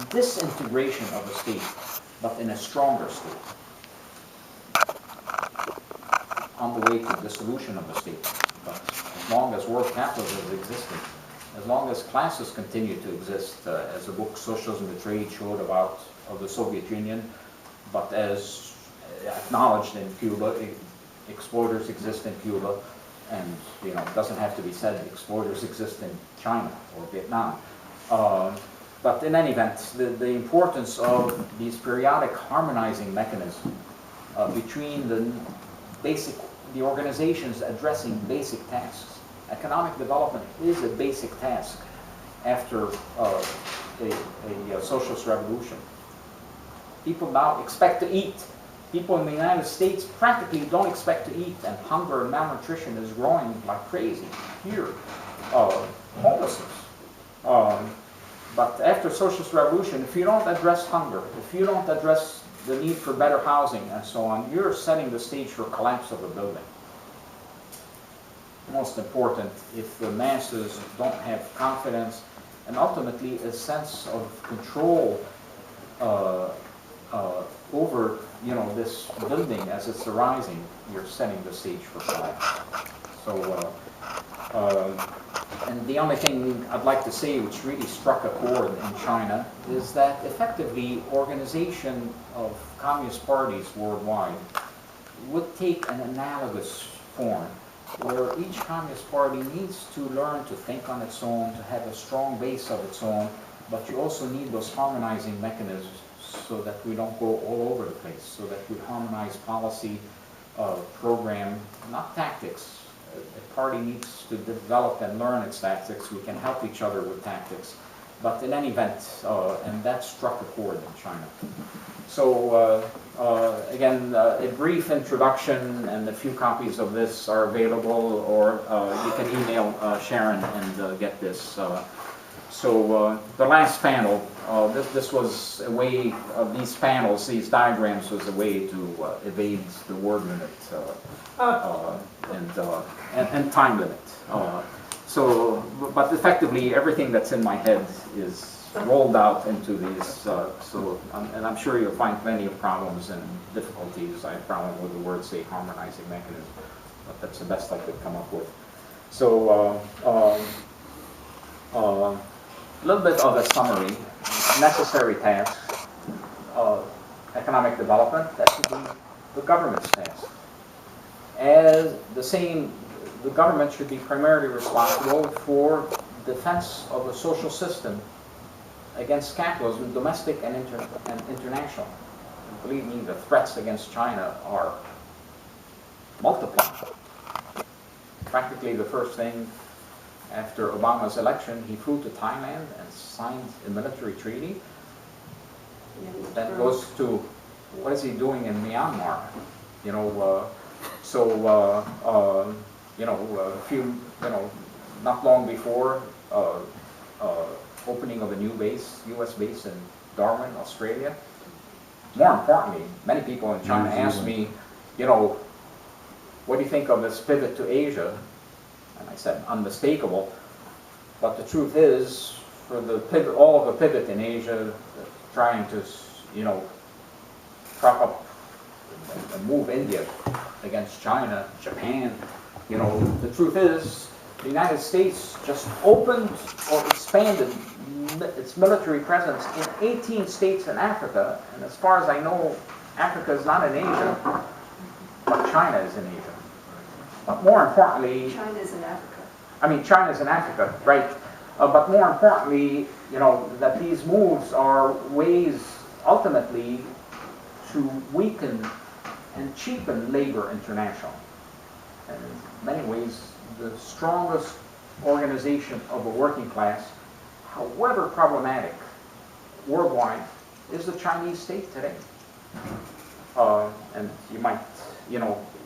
disintegration of a state, but in a stronger state, on the way to dissolution of the state. But as long as world capitalism is existing, as long as classes continue to exist, as the book Socialism and Trade showed about of the Soviet Union, but as acknowledged in Cuba, exploiters exist in Cuba, and it doesn't have to be said exploiters exist in China or Vietnam. But in any event, the importance of these periodic harmonizing mechanisms between the organizations addressing basic tasks. Economic development is a basic task after a socialist revolution. People now expect to eat. People in the United States practically don't expect to eat, and hunger and malnutrition is growing like crazy here. Homelessness. But after socialist revolution, if you don't address hunger, if you don't address the need for better housing and so on, you're setting the stage for collapse of a building. Most important, if the masses don't have confidence and ultimately a sense of control over this building as it's arising, you're setting the stage for collapse. So, and the only thing I'd like to say, which really struck a chord in China, is that effectively organization of communist parties worldwide would take an analogous form, where each communist party needs to learn to think on its own, to have a strong base of its own, but you also need those harmonizing mechanisms so that we don't go all over the place, so that we harmonize policy, program, not tactics. A party needs to develop and learn its tactics. We can help each other with tactics. But in any event, and that struck a chord in China. So again, a brief introduction, and a few copies of this are available, or you can email Sharon and get this. So the last panel, this was a way of these panels, these diagrams was a way to evade the word limit and time limit. But effectively everything that's in my head is rolled out into these, and I'm sure you'll find plenty of problems and difficulties. I have problem with the word, say, harmonizing mechanism, but that's the best I could come up with. So, a little bit of a summary. Necessary tasks of economic development, that should be the government's task. As the government should be primarily responsible for defense of the social system against capitalism, domestic and international. And believe me, the threats against China are multiplied. Practically the first thing after Obama's election, he flew to Thailand and signed a military treaty. That goes to what is he doing in Myanmar? Not long before opening of a new base, U.S. base in Darwin, Australia. More importantly, many people in China ask me, what do you think of this pivot to Asia? And I said, unmistakable. But the truth is, for the pivot, all of the pivot in Asia, trying to, prop up and move India against China, Japan, the truth is, the United States just opened or expanded its military presence in 18 states in Africa. And as far as I know, Africa is not in Asia, but China is in Asia. But more importantly, China's in Africa. I mean, China's in Africa, right? But more importantly, that these moves are ways ultimately to weaken and cheapen labor international. And in many ways, the strongest organization of a working class, however problematic worldwide, is the Chinese state today. And you might,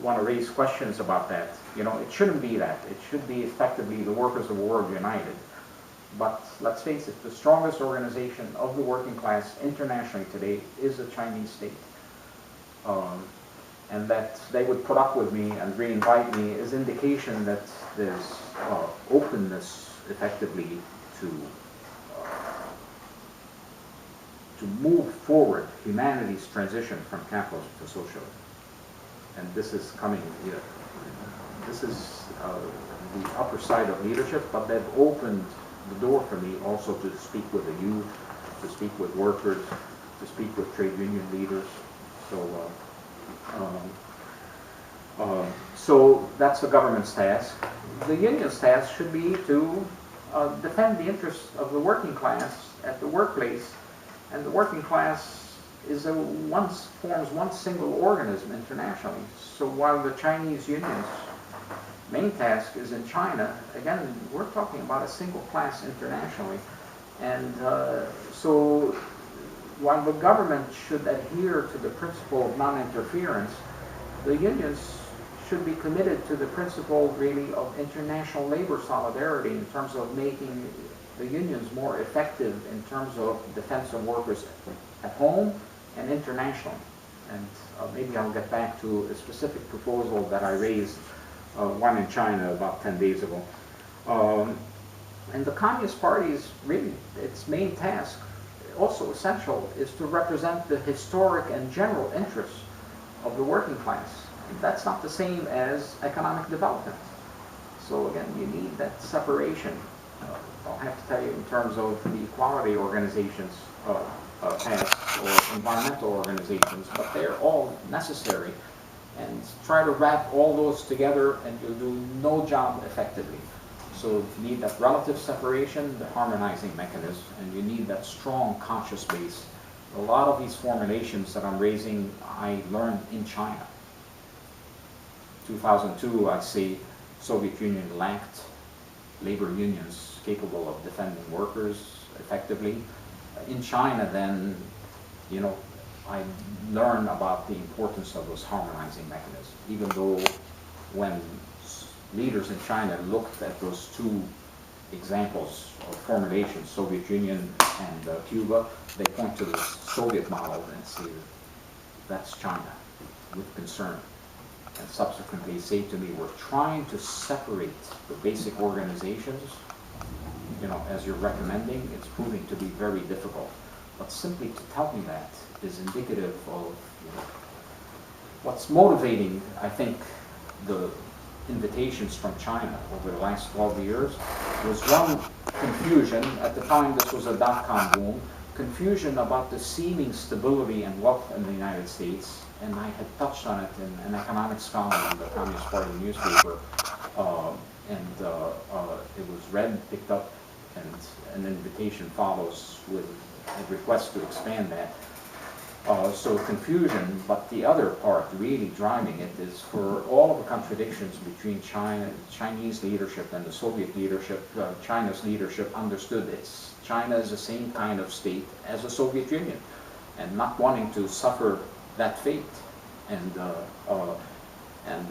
want to raise questions about that. It shouldn't be that. It should be effectively the workers of the world united. But let's face it, the strongest organization of the working class internationally today is the Chinese state. And that they would put up with me and re-invite me is indication that there's openness effectively to to move forward humanity's transition from capitalism to socialism. And this is coming, this is the upper side of leadership, but they've opened the door for me also to speak with the youth, to speak with workers, to speak with trade union leaders. So that's the government's task. The union's task should be to defend the interests of the working class at the workplace, and the working class forms one single organism internationally. So while the Chinese union's main task is in China, again, we're talking about a single class internationally. And so while the government should adhere to the principle of non-interference, the unions should be committed to the principle, really, of international labor solidarity in terms of making the unions more effective in terms of defense of workers at home and internationally. And maybe I'll get back to a specific proposal that I raised, one in China about 10 days ago. And the Communist Party's, really, its main task, also essential, is to represent the historic and general interests of the working class. That's not the same as economic development. So again, you need that separation. I'll have to tell you in terms of the equality organizations tasks or environmental organizations, but they're all necessary. And try to wrap all those together and you'll do no job effectively. So you need that relative separation, the harmonizing mechanism, and you need that strong conscious base. A lot of these formulations that I'm raising, I learned in China. 2002, I see Soviet Union lacked labor unions capable of defending workers effectively. In China, then, I learned about the importance of those harmonizing mechanisms, even though when leaders in China looked at those two examples of formulation, Soviet Union and Cuba, they point to the Soviet model and say, that's China, with concern. And subsequently say to me, we're trying to separate the basic organizations, as you're recommending. It's proving to be very difficult. But simply to tell me that is indicative of what's motivating, I think, the invitations from China over the last 12 years was one, confusion. At the time, this was a dot-com boom. Confusion about the seeming stability and wealth in the United States. And I had touched on it in an economics column in the Communist Party newspaper. It was read, picked up, and an invitation follows with a request to expand that. So confusion, but the other part really driving it is for all of the contradictions between Chinese leadership and the Soviet leadership. China's leadership understood China is the same kind of state as the Soviet Union, and not wanting to suffer that fate. And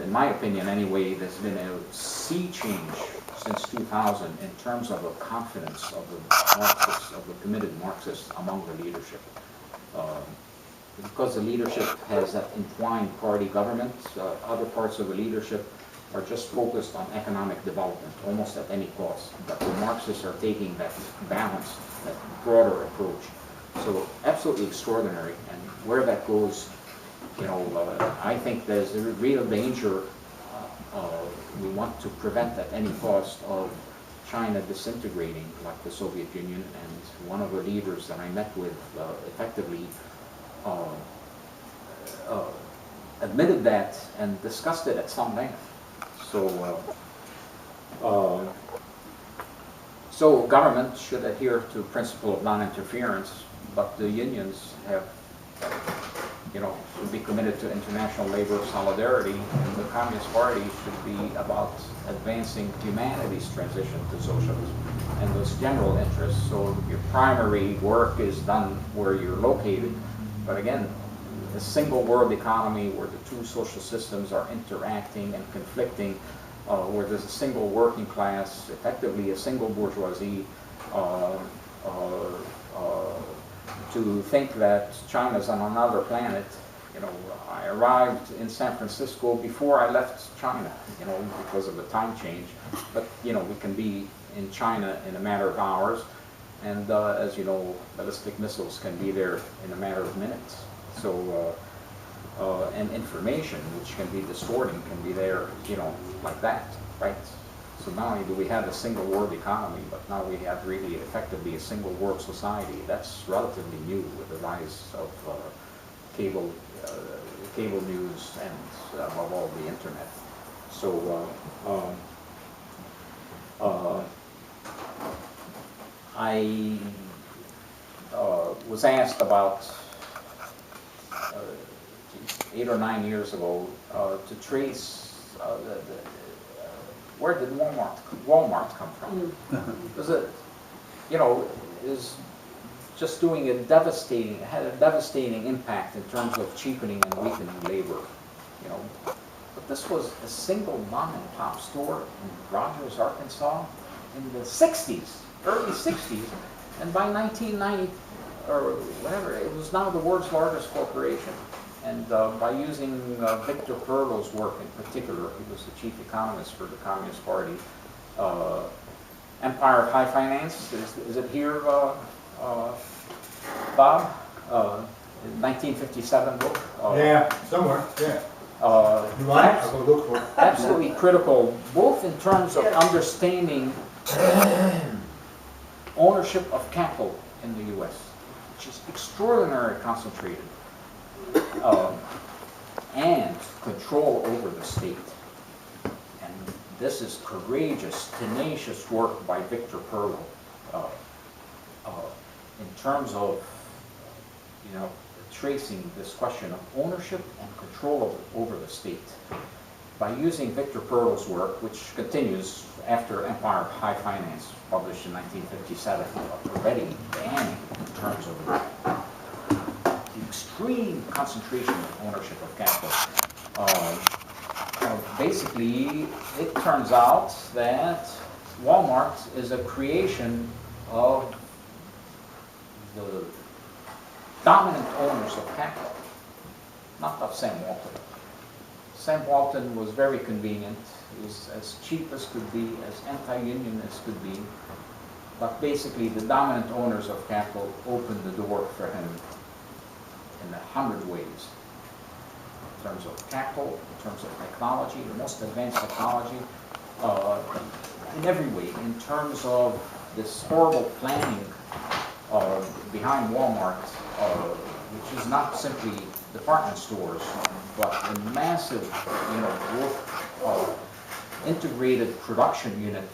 in my opinion, anyway, there's been a sea change since 2000 in terms of the confidence of the Marxists, of the committed Marxists among the leadership. Because the leadership has that entwined party government, other parts of the leadership are just focused on economic development, almost at any cost. But the Marxists are taking that balanced, that broader approach. So absolutely extraordinary. And where that goes, I think there's a real danger. We want to prevent at any cost of China disintegrating like the Soviet Union. And one of the leaders that I met with effectively admitted that and discussed it at some length. So government should adhere to the principle of non-interference, but the unions have, should be committed to international labor solidarity, and the Communist Party should be about advancing humanity's transition to socialism and those general interests. So your primary work is done where you're located, but again, a single world economy where the two social systems are interacting and conflicting, where there's a single working class, effectively a single bourgeoisie, to think that China's on another planet. I arrived in San Francisco before I left China, because of the time change. But, we can be in China in a matter of hours. And as you know, ballistic missiles can be there in a matter of minutes. So, and information, which can be distorting, can be there, you know, like that, right? So not only do we have a single world economy, but now we have really effectively a single world society. That's relatively new with the rise of cable news and above all the internet. So I was asked about 8 or 9 years ago to trace where did Walmart come from? Was it, you know, is just doing a had a devastating impact in terms of cheapening and weakening labor, you know. But this was a single mom and pop store in Rogers, Arkansas in the 60s, early 60s, and by 1990 or whatever, it was now the world's largest corporation. And by using Victor Perlo's work in particular, he was the chief economist for the Communist Party. Empire of High Finance, is it here, Bob? 1957 book? Yeah, somewhere, yeah. You want it? I'll go look for it. Absolutely critical, both in terms of understanding ownership of capital in the U.S., which is extraordinarily concentrated, and control over the state. And this is courageous, tenacious work by Victor Perlo in terms of, you know, tracing this question of ownership and control over the state. By using Victor Perlo's work, which continues after Empire of High Finance, published in 1957, already banning in terms of the extreme concentration of ownership of capital. Basically, it turns out that Walmart is a creation of the dominant owners of capital, not of Sam Walton. Sam Walton was very convenient. It was as cheap as could be, as anti-union as could be. But basically, the dominant owners of capital opened the door for him in 100 ways. In terms of capital, in terms of technology, the most advanced technology, in every way. In terms of this horrible planning behind Walmart, which is not simply department stores, but a massive, you know, integrated production unit,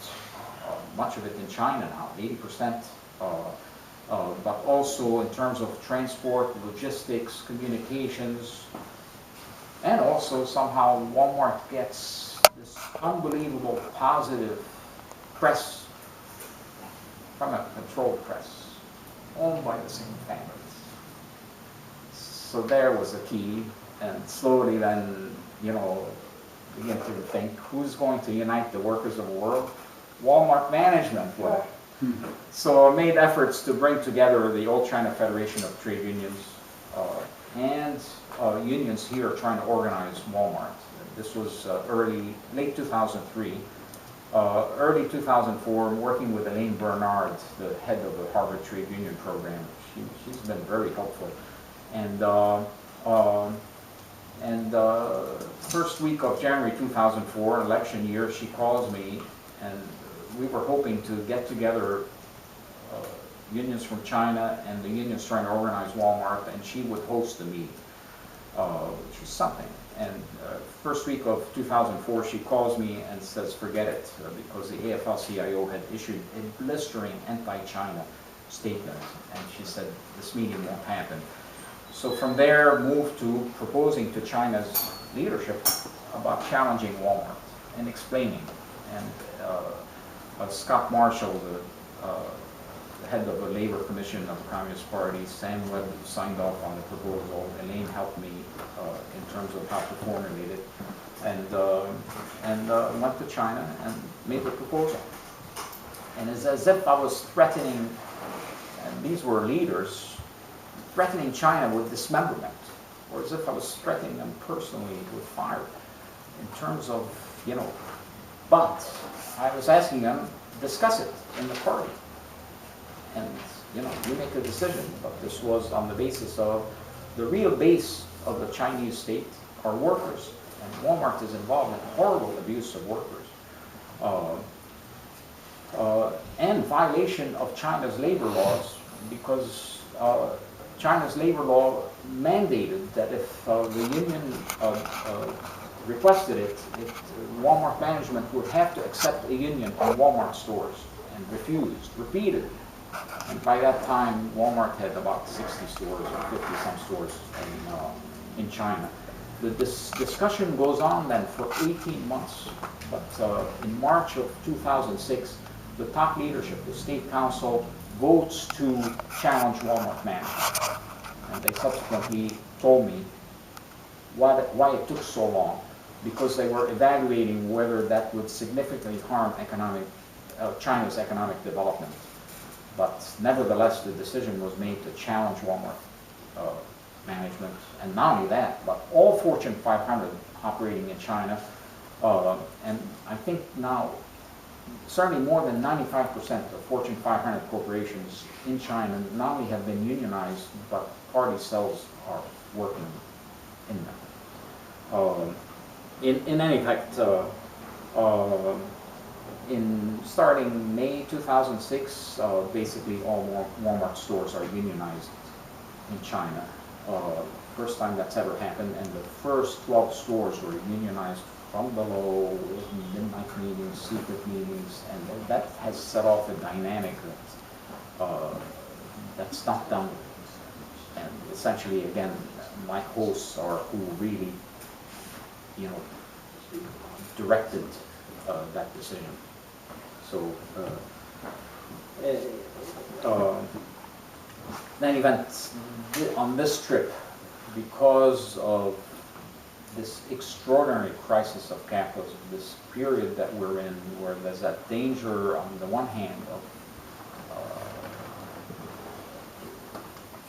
much of it in China now, 80%, but also in terms of transport, logistics, communications, and also somehow Walmart gets this unbelievable positive press from a controlled press, owned by the same families. So there was a key, and slowly then, you know, begin to think, who's going to unite the workers of the world? Walmart management will. So I made efforts to bring together the Old China Federation of Trade Unions and unions here trying to organize Walmart. This was late 2003. Early 2004, I'm working with Elaine Bernard, the head of the Harvard Trade Union program. She's been very helpful. And first week of January 2004, election year, she calls me, and we were hoping to get together unions from China and the unions trying to organize Walmart, and she would host the meeting, which was something. And first week of 2004, she calls me and says, forget it, because the AFL-CIO had issued a blistering anti-China statement, and she said, this meeting won't happen. So from there, moved to proposing to China's leadership about challenging Walmart and explaining. And Scott Marshall, the head of the Labor Commission of the Communist Party, Sam Webb signed off on the proposal. Elaine helped me in terms of how to formulate it, and went to China and made the proposal. And it's as if I was threatening, and these were leaders, threatening China with dismemberment, or as if I was threatening them personally with fire, in terms of, you know, but I was asking them, discuss it in the party. and you make a decision. But this was on the basis of the real base of the Chinese state are workers, and Walmart is involved in horrible abuse of workers. And violation of China's labor laws, because China's labor law mandated that if the union requested it, Walmart management would have to accept a union in Walmart stores, and refused repeatedly. And by that time, Walmart had about 60 stores or 50-some stores in China. The discussion goes on then for 18 months, but in March of 2006, the top leadership, the State Council, votes to challenge Walmart management. And they subsequently told me why it took so long, because they were evaluating whether that would significantly harm China's economic development. But nevertheless, the decision was made to challenge Walmart management, and not only that, but all Fortune 500 operating in China, and I think now certainly more than 95% of Fortune 500 corporations in China not only have been unionized, but party cells are working in them. In any fact, in starting May 2006, basically all Walmart stores are unionized in China. First time that's ever happened, and the first 12 stores were unionized from below, midnight meetings, secret meetings, and that has set off a dynamic that's not done. And essentially, again, my hosts are who really, directed that decision. So, in any event, on this trip, because of this extraordinary crisis of capitalism, this period that we're in, where there's that danger on the one hand of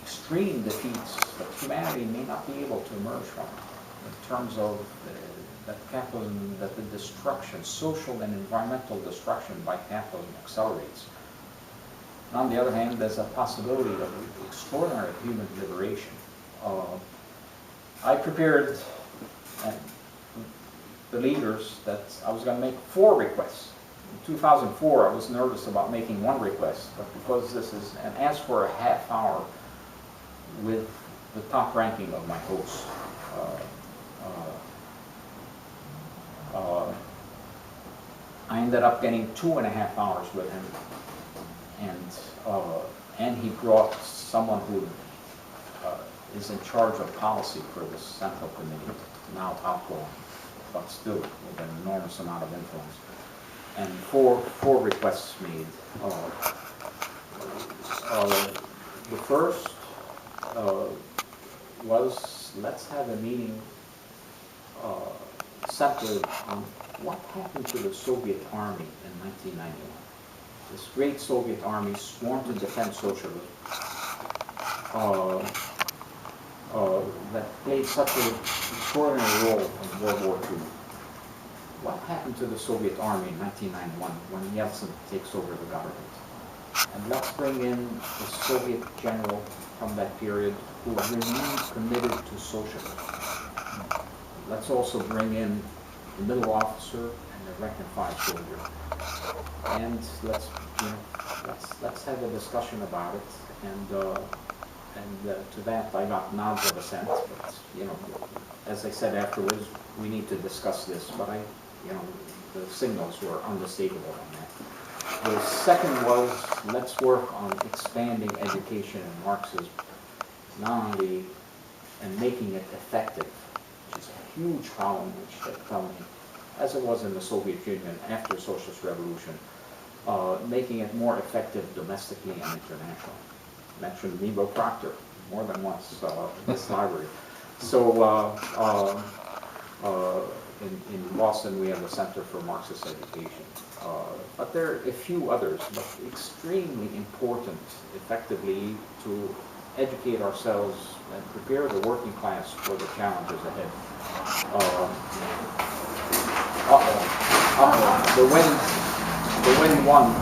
extreme defeats that humanity may not be able to emerge from, in terms of that capitalism, that the destruction, social and environmental destruction by capitalism accelerates. And on the other hand, there's a possibility of extraordinary human liberation. I prepared the leaders that I was going to make 4 requests. In 2004, I was nervous about making 1 request, but because this is, and asked for a half hour with the top ranking of my hosts. I ended up getting 2.5 hours with him, and he brought someone who is in charge of policy for the Central Committee, now outgoing, but still with an enormous amount of influence. And four requests made. The first was, let's have a meeting centered on what happened to the Soviet Army in 1991. This great Soviet Army sworn to defend socialism, that played such an extraordinary role in World War II. What happened to the Soviet Army in 1991 when Yeltsin takes over the government? And let's bring in the Soviet general from that period who remained committed to socialism. Let's also bring in the middle officer and the rank and file soldier. And let's have a discussion about it. And to that I got nods of assent. But as I said afterwards, we need to discuss this. But the signals were unmistakable on that. The second was, let's work on expanding education in Marxism, not only and making it effective, which is a huge problem, which they tell me, as it was in the Soviet Union after the Socialist Revolution, making it more effective domestically and internationally. I mentioned Nebo Proctor more than once in this library. So in Boston we have the Center for Marxist Education. But there are a few others, but extremely important, effectively, to educate ourselves and prepare the working class for the challenges ahead. The wind won.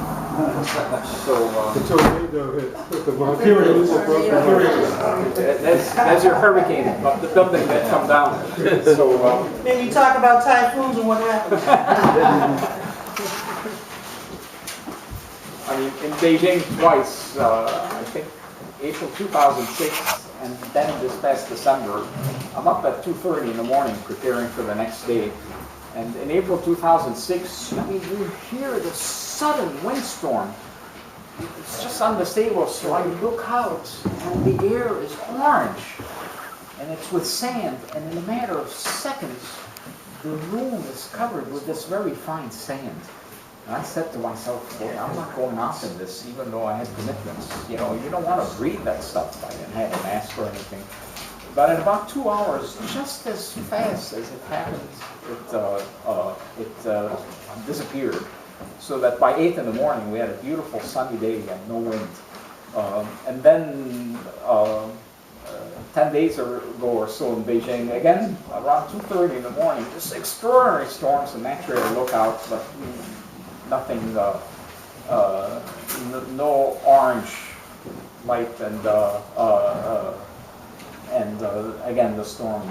So that's your hurricane, the building that come down. So then you talk about typhoons and what happens. I mean, in Beijing twice, I think April 2006, and then this past December, I'm up at 2:30 in the morning preparing for the next day. And in April 2006, I mean, you hear the sudden windstorm. It's just unstable, so I look out, and the air is orange, and it's with sand, and in a matter of seconds, the room is covered with this very fine sand. And I said to myself, boy, I'm not going out in this, even though I had commitments. You know, you don't want to breathe that stuff. I didn't have a mask or anything. But in about 2 hours, just as fast as it happened, it disappeared. So that by 8 in the morning, we had a beautiful sunny day and no wind. And then 10 days ago or so in Beijing, again, around 2:30 in the morning, just extraordinary storms, and naturally I look out, but nothing, no orange light, and again the storm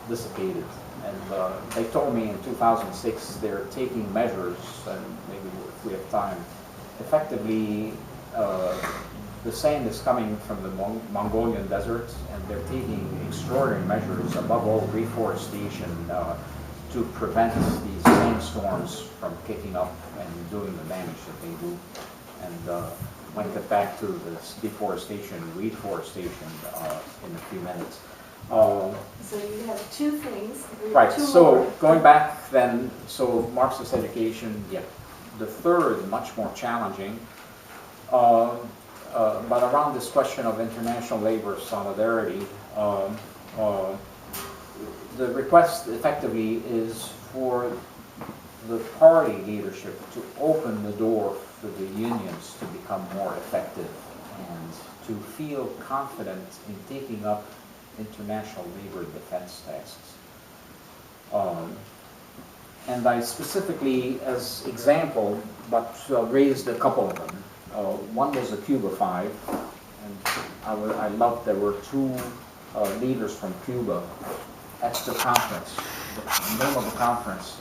dissipated. And they told me in 2006 they're taking measures, and maybe if we have time, effectively the sand is coming from the Mongolian desert, and they're taking extraordinary measures, above all reforestation, to prevent these sandstorms from kicking up and doing the damage that they do. And might get back to this deforestation, reforestation in a few minutes. So you have two things. Right, two so more. going back then, so Marxist education, yeah. The third, much more challenging, but around this question of international labor solidarity, the request effectively is for the party leadership to open the door for the unions to become more effective and to feel confident in taking up international labor defense tasks. And I specifically, as example, but raised a couple of them. One was the Cuba Five, and I loved there were two leaders from Cuba at the conference. The name of the conference,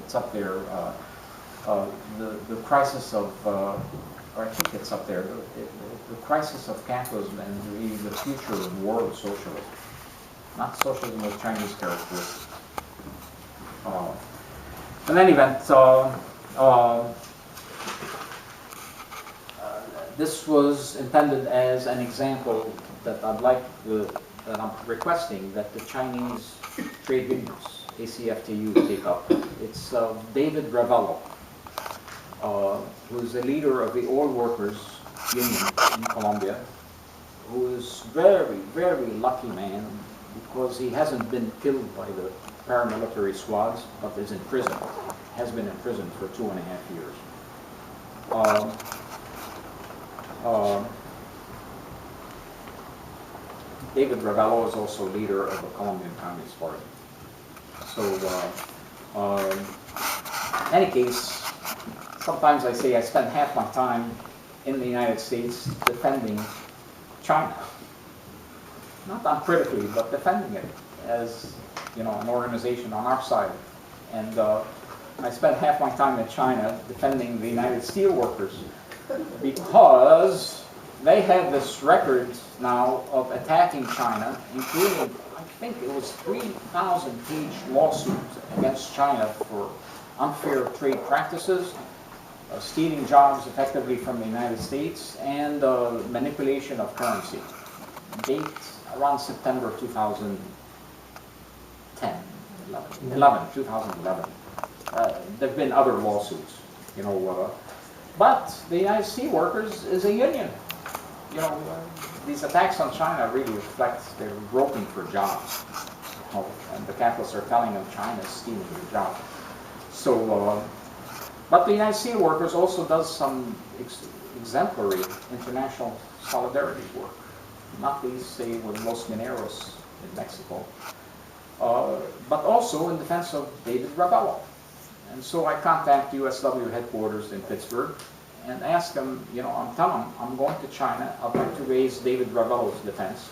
it's up there, the crisis of, or I think it's up there, the crisis of capitalism and the future of world socialism. Not socialism with Chinese characteristics. In any event, this was intended as an example that I'd like that I'm requesting that the Chinese trade unions, ACFTU, take up. It's David Ravello, who's the leader of the Oil Workers Union in Colombia, who is very, very lucky man because he hasn't been killed by the paramilitary squads, but is in prison, has been in prison for 2.5 years. David Ravello is also leader of the Colombian Communist Party. So, in any case, sometimes I say I spend half my time in the United States defending China. Not uncritically, but defending it as, you know, an organization on our side. And I spent half my time in China defending the United Steelworkers because they have this record now of attacking China, including, I think it was 3,000-page lawsuit against China for unfair trade practices, stealing jobs effectively from the United States, and manipulation of currency. Date around September 2011. There have been other lawsuits, you know, but the United Steelworkers is a union. You know, these attacks on China really reflect they're groping for jobs. You know, and the capitalists are telling them China's stealing your job. So, but the United Steelworkers also does some exemplary international solidarity work. Not least, say, with Los Mineros in Mexico, but also in defense of David Ravello. And so I contact USW headquarters in Pittsburgh, and ask him, I'm telling him, I'm going to China, I'd like to raise David Ravello's defense,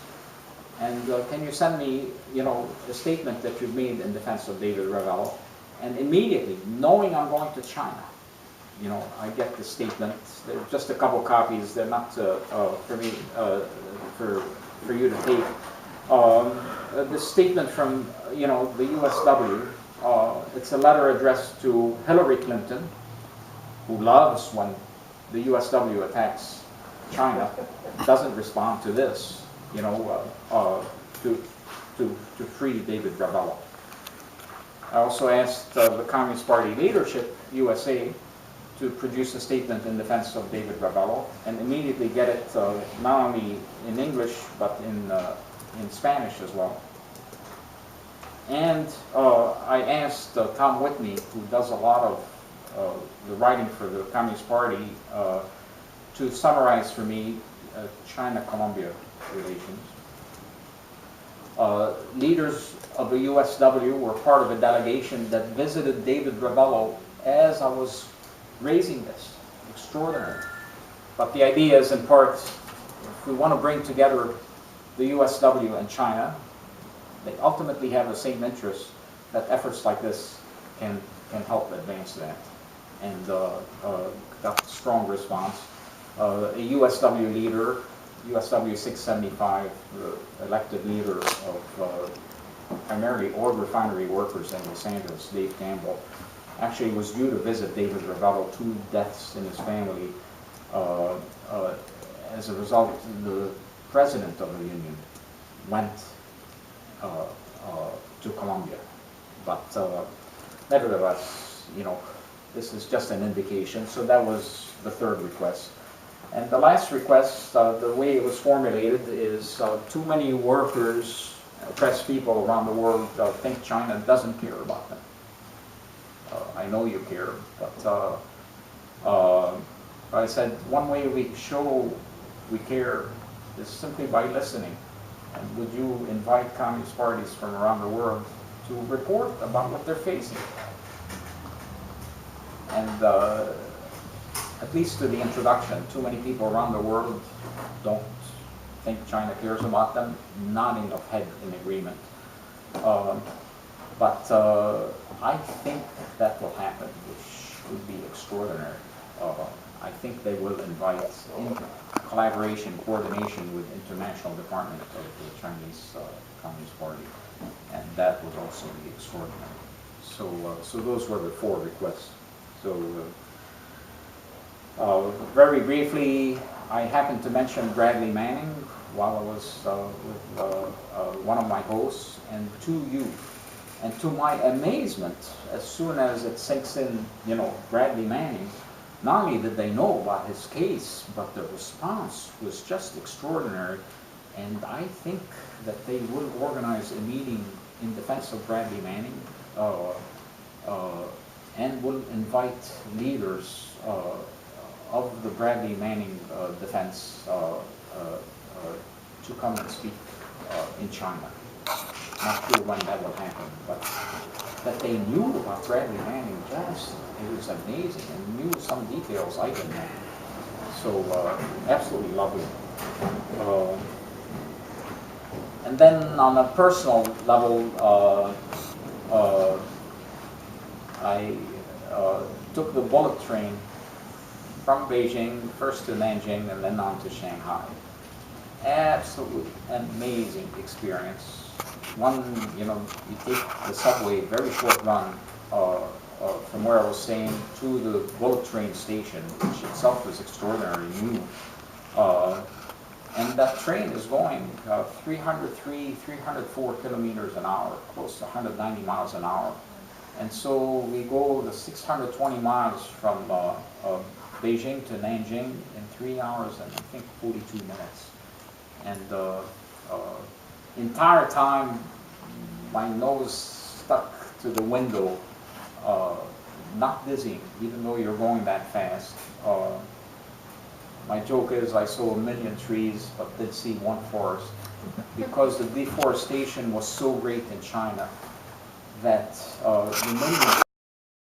and can you send me, a statement that you've made in defense of David Ravello? And immediately, knowing I'm going to China, I get the statement. There's just a couple copies. They're not for me, for you to take. The statement from, the USW. It's a letter addressed to Hillary Clinton, who loves when the USW attacks China, doesn't respond to this, to free David Ravello. I also asked the Communist Party leadership, USA, to produce a statement in defense of David Ravello, and immediately get it not only in English but in Spanish as well. And I asked Tom Whitney, who does a lot of the writing for the Communist Party, to summarize for me China-Colombia relations. Leaders of the USW were part of a delegation that visited David Ravello as I was raising this. Extraordinary. But the idea is, in part, if we want to bring together the USW and China, they ultimately have the same interest, that efforts like this can help advance that. And got strong response. A USW leader, USW 675, the elected leader of primarily oil refinery workers in Los Angeles, Dave Campbell, actually was due to visit David Ravello, 2 deaths in his family. As a result, the president of the union went to Colombia. But nevertheless, this is just an indication. So that was the third request. And the last request, the way it was formulated is too many workers, oppressed people around the world think China doesn't care about them. I know you care, but I said one way we show we care is simply by listening. And would you invite communist parties from around the world to report about what they're facing? And at least to the introduction, too many people around the world don't think China cares about them, not enough head in agreement. But I think that will happen, which would be extraordinary. I think they will invite, in collaboration, coordination with International Department of the Chinese Communist Party, and that would also be extraordinary. So those were the 4 requests. So very briefly, I happened to mention Bradley Manning while I was with one of my hosts, and to you. And to my amazement, as soon as it sinks in, Bradley Manning, not only did they know about his case, but the response was just extraordinary. And I think that they will organize a meeting in defense of Bradley Manning and will invite leaders of the Bradley Manning defense to come and speak in China. Not sure when that will happen, but that they knew about Bradley Manning, it was amazing, and knew some details I didn't know. So absolutely lovely. And then on a personal level, I took the bullet train from Beijing, first to Nanjing, and then on to Shanghai. Absolutely amazing experience. One, you take the subway, very short run, from where I was staying to the bullet train station, which itself was extraordinarily new. And that train is going 303, 304 kilometers an hour, close to 190 miles an hour. And so we go the 620 miles from Beijing to Nanjing in 3 hours and I think 42 minutes. And entire time, my nose stuck to the window, not dizzying, even though you're going that fast. My joke is I saw 1 million trees, but did see 1 forest, because the deforestation was so great in China that the millions